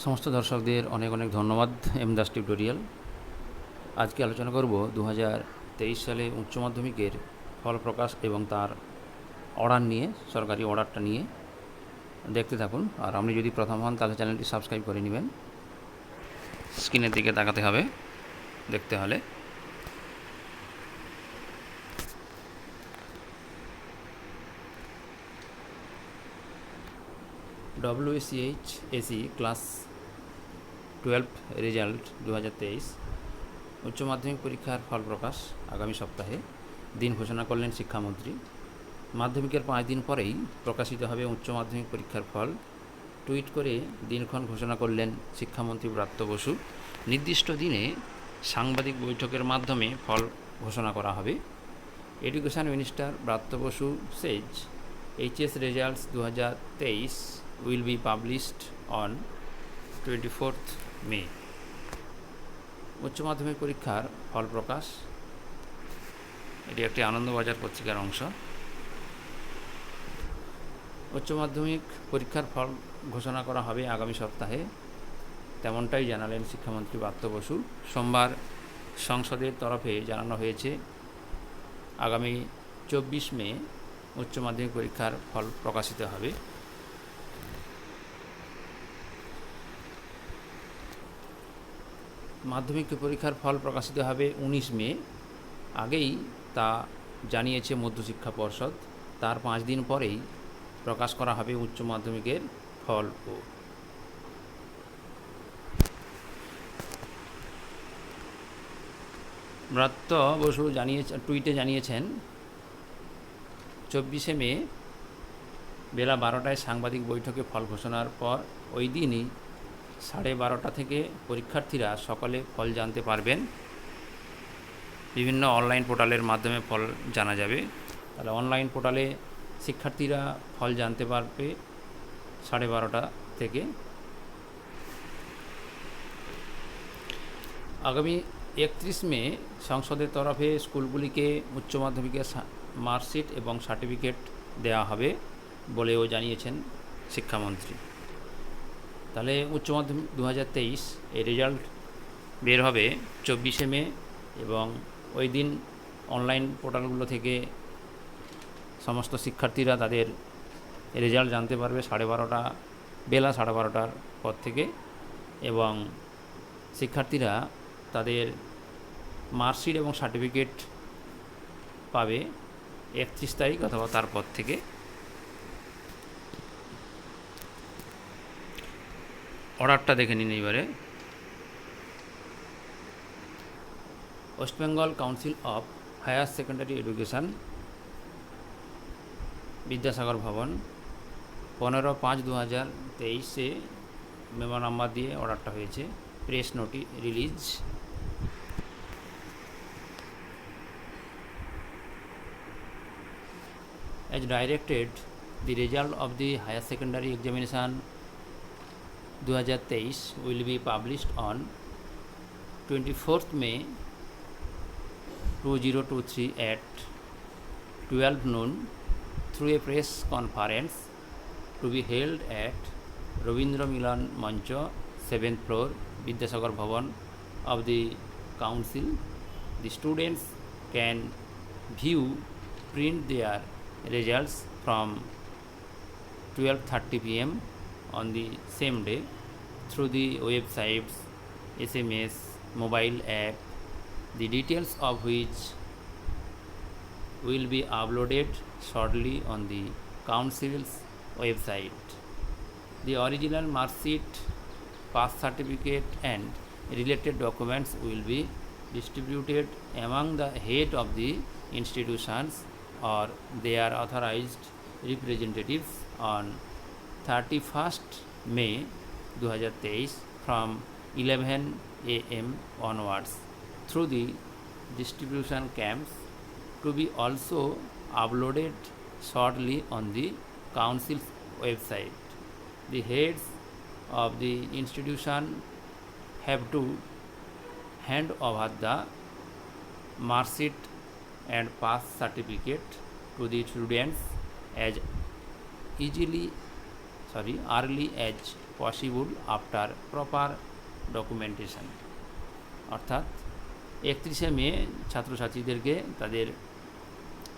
সমস্ত দর্শকদের অনেক অনেক ধন্যবাদ। M Das tutorial. আজকে আলোচনা করব 2023 সালে উচ্চ মাধ্যমিকের ফল প্রকাশ এবং তার অর্ডার নিয়ে, সরকারি অর্ডারটা নিয়ে। দেখতে থাকুন। আর আপনি যদি প্রথম হন তাহলে চ্যানেলটি সাবস্ক্রাইব করে নেবেন। স্ক্রিনের দিকে তাকাতে হবে দেখতে হলে। WCH এসি ক্লাস 12 রেজাল্ট 2023 উচ্চ মাধ্যমিক পরীক্ষার ফল প্রকাশ আগামী সপ্তাহে। দিন ঘোষণা করলেন শিক্ষামন্ত্রী। মাধ্যমিকের 5 দিন পরেই প্রকাশিত হবে উচ্চ মাধ্যমিক পরীক্ষার ফল। টুইট করে দিনক্ষণ ঘোষণা করলেন শিক্ষামন্ত্রী ব্রাত্য বসু। নির্দিষ্ট দিনে সাংবাদিক বৈঠকের মাধ্যমে ফল ঘোষণা করা হবে। Education minister Bratya Basu Sage HS results 2023 will be published on 24th May. উচ্চ মাধ্যমিক পরীক্ষার ফল প্রকাশ, এটি একটি আনন্দবাজার পত্রিকার অংশ। উচ্চ মাধ্যমিক পরীক্ষার ফল ঘোষণা করা হবে আগামী সপ্তাহে, তেমনটাই জানালেন শিক্ষামন্ত্রী ব্রাত্য বসু। সোমবার সংসদের তরফে জানানো হয়েছে আগামী 24 মে উচ্চ মাধ্যমিক পরীক্ষার ফল প্রকাশিত হবে। মাধ্যমিক পরীক্ষার ফল প্রকাশিত হবে 19 মে। আগেই তা জানিয়েছে মধ্যশিক্ষা পর্ষদ। তার 5 দিন পরেই প্রকাশ করা হবে উচ্চ মাধ্যমিকের ফল। ব্রাত্য বসু টুইটে জানিয়েছেন 24শে মে বেলা 12টায় সাংবাদিক বৈঠকে ফল ঘোষণার পর ওই দিনই 12:30 থেকে পরীক্ষার্থীরা সকালে ফল জানতে পারবেন। বিভিন্ন অনলাইন পোর্টালের মাধ্যমে ফল জানা যাবে। তাহলে অনলাইন পোর্টালে শিক্ষার্থীরা ফল জানতে পারবে 12:30 থেকে। আগামী 31 মে সংসদের তরফে স্কুলগুলিকে উচ্চ মাধ্যমিকের মার্কশিট এবং সার্টিফিকেট দেওয়া হবে বলেও জানিয়েছেন শিক্ষামন্ত্রী। তাহলে উচ্চ মাধ্যমিক 2023 এই রেজাল্ট বের হবে 24শে মে, এবং ওই দিন অনলাইন পোর্টালগুলো থেকে সমস্ত শিক্ষার্থীরা তাদের রেজাল্ট জানতে পারবে বেলা 12:30টার পর থেকে, এবং শিক্ষার্থীরা তাদের মার্কশিট এবং সার্টিফিকেট পাবে 31 তারিখ অথবা তারপর থেকে। অর্ডারটা দেখে নিন এবারে। West Bengal council of higher secondary education, Vidyasagar Bhavan, 15/5/2023 memo number দিয়ে অর্ডারটা হয়েছে। Press notice release. As directed, the result of the higher secondary examination 2023 will be published on 24th May 2023 at 12 noon through a press conference to be held at Rabindra Milan Mancha, 7th floor, Vidyasagar Bhavan of the Council. The students can print their results from 12:30 p.m. on the same day through the websites, SMS, mobile app, the details of which will be uploaded shortly on the Council's website. The original marksheet, pass certificate and related documents will be distributed among the head of the institutions or their authorized representatives on 31st May 2023 from 11 a.m. onwards through the distribution camps, to be also uploaded shortly on the Council's website. The heads of the institution have to hand over the marksheet and pass certificate to the students as early as possible after proper documentation. অর্থাৎ 31শে মে ছাত্রছাত্রীদেরকে তাদের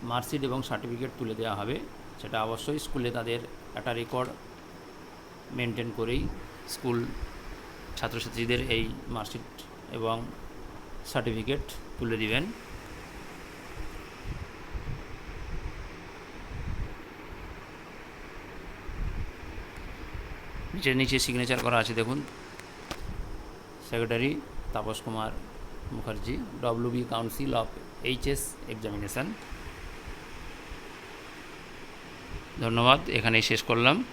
marksheet এবং certificate তুলে দেওয়া হবে। সেটা অবশ্যই স্কুলে তাদের একটা রেকর্ড মেনটেন করেই স্কুল ছাত্রছাত্রীদের এই মার্কশিট এবং সার্টিফিকেট তুলে দিবেন। নিচে সিগনেচার করা আছে দেখুন, secretary Tapas Kumar Mukherjee, WB council of HS examination. ধন্যবাদ, এখানেই শেষ করলাম।